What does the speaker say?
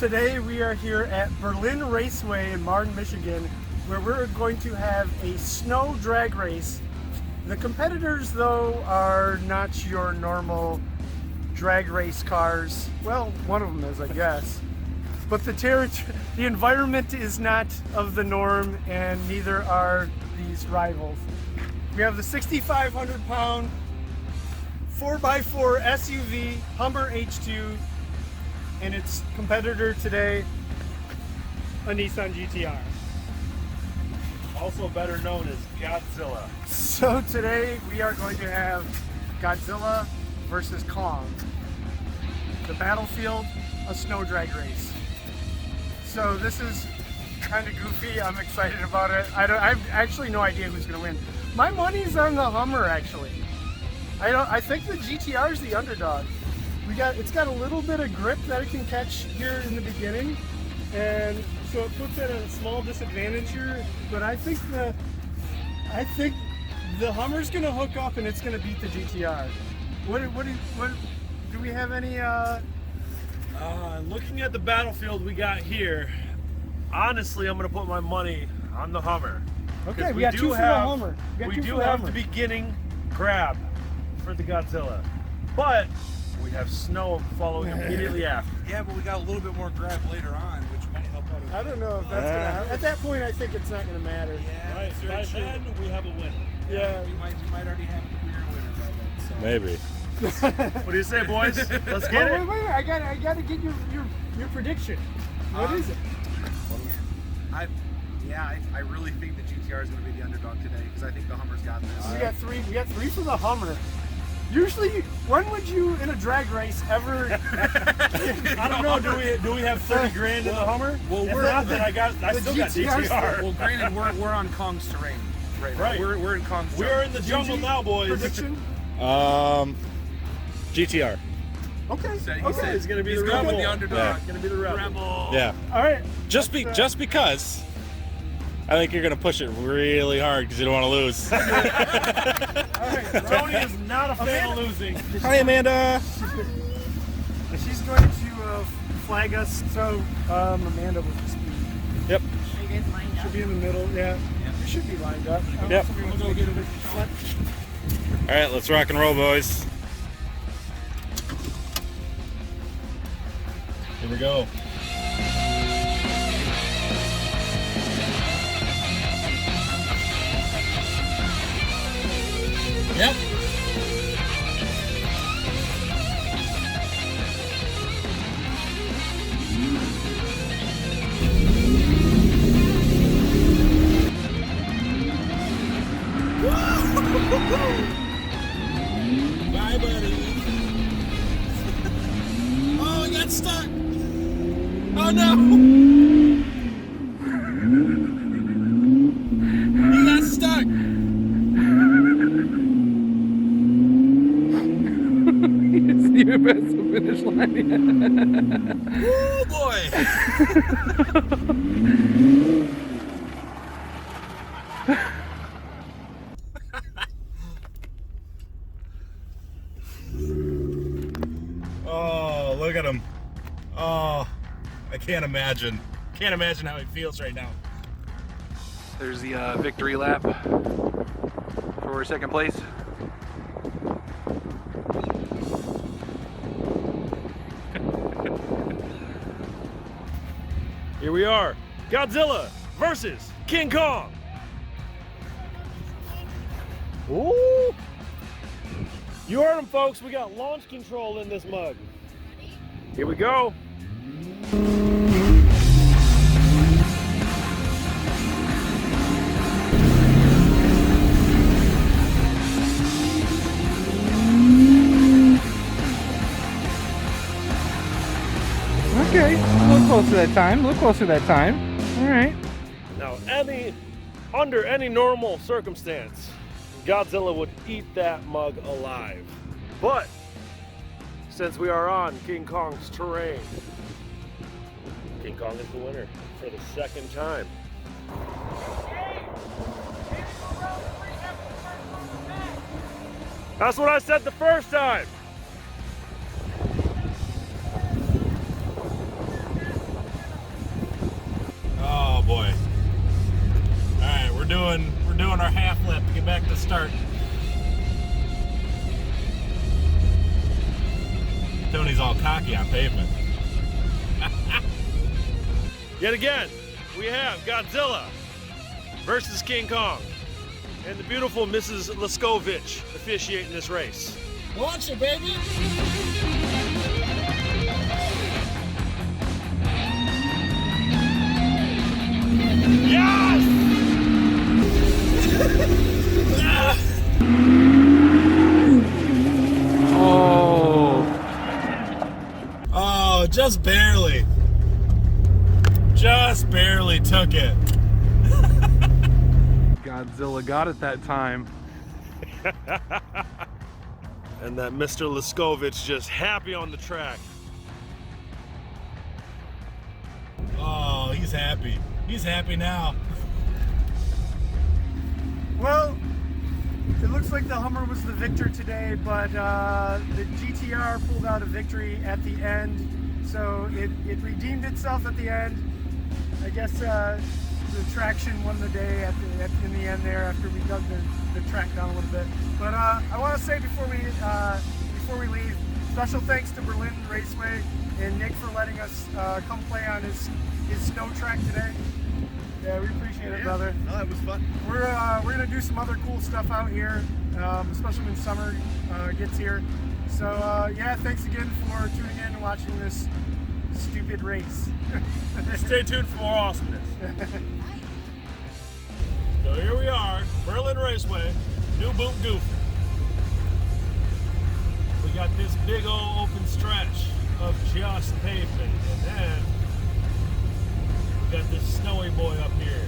Today we are here at Berlin Raceway in Marne, Michigan, where we're going to have a snow drag race. The competitors, though, are not your normal drag race cars. Well, one of them is, I guess. But the environment is not of the norm, and neither are these rivals. We have the 6,500-pound 4x4 SUV Hummer H2 and its competitor today, a Nissan GTR. Also better known as Godzilla. So today we are going to have Godzilla versus Kong. The battlefield, a snow drag race. So this is kind of goofy. I'm excited about it. I have actually no idea who's going to win. My money's on the Hummer, actually. I think the GTR is the underdog. It's got a little bit of grip that it can catch here in the beginning, and so it puts it at a small disadvantage here. But I think the Hummer's going to hook up and it's going to beat the GTR. Do we have any? Looking at the battlefield we got here, honestly, I'm going to put my money on the Hummer. Okay, we got two for the Hummer. We do have the beginning grab for the Godzilla, but we have snow following immediately after. Yeah, but we got a little bit more grab later on, which might help out. I don't know if that's gonna happen. At that point, I think it's not gonna matter. Yeah, right. By then, we have a winner. Yeah, we might already have a clear winner by then. So. Maybe. What do you say, boys? Let's get it. Wait. I gotta get your prediction. What is it? I really think the GTR is going to be the underdog today because I think the Hummer's got this. We got three for the Hummer. Usually, when would you in a drag race ever? I don't know. Do we have 30 grand in the Hummer? Well, we're not that. I still got GTR. Well, granted, we're on Kong's terrain right now. We're in Kong's. We're in the jungle now, boys. Prediction? GTR. Okay. He's going to be the going rebel. with the underdog. Yeah. Going to be the rebel. Yeah. All right. Just because I think you're gonna push it really hard because you don't want to lose. All right. Tony is not a fan of losing. Hi, Amanda. She's going to flag us. So Amanda will just be. Yep. Are you guys lined up? Should be in the middle. Yeah. We should be lined up. Yep. We'll go get it. All right, let's rock and roll, boys. Here we go. Yep. Bye, buddy. Oh, I got stuck. Oh no. He got stuck. Even past the finish line yet. Oh boy! Oh, look at him. Oh, I can't imagine. Can't imagine how he feels right now. There's the victory lap for second place. Here we are, Godzilla versus King Kong. Ooh! You heard him, folks. We got launch control in this mug. Here we go. Okay, a little closer that time. A little closer that time. All right. Now, under any normal circumstance, Godzilla would eat that mug alive. But since we are on King Kong's terrain, King Kong is the winner for the second time. That's what I said the first time. doing our half lap to get back to start. Tony's all cocky on pavement. Yet again, we have Godzilla versus King Kong. And the beautiful Mrs. Leskovich officiating this race. Watch it, baby! Yes! Oh, just barely. Just barely took it. Godzilla got it that time. And that Mr. Leskovich just happy on the track. Oh, he's happy. He's happy now. Well, it looks like the Hummer was the victor today, but the GTR pulled out a victory at the end, so it redeemed itself at the end. I guess the traction won the day in the end there after we dug the track down a little bit. But I want to say before we leave, special thanks to Berlin Raceway and Nick for letting us come play on his snow track today. Yeah, we appreciate it, brother. No, that was fun. We're gonna do some other cool stuff out here, especially when summer gets here. So yeah, thanks again for tuning in and watching this stupid race. Stay tuned for more awesomeness. So here we are, Berlin Raceway, New Boot Goofy. We got this big old open stretch of just pavement, and then we got this snowy boy up here.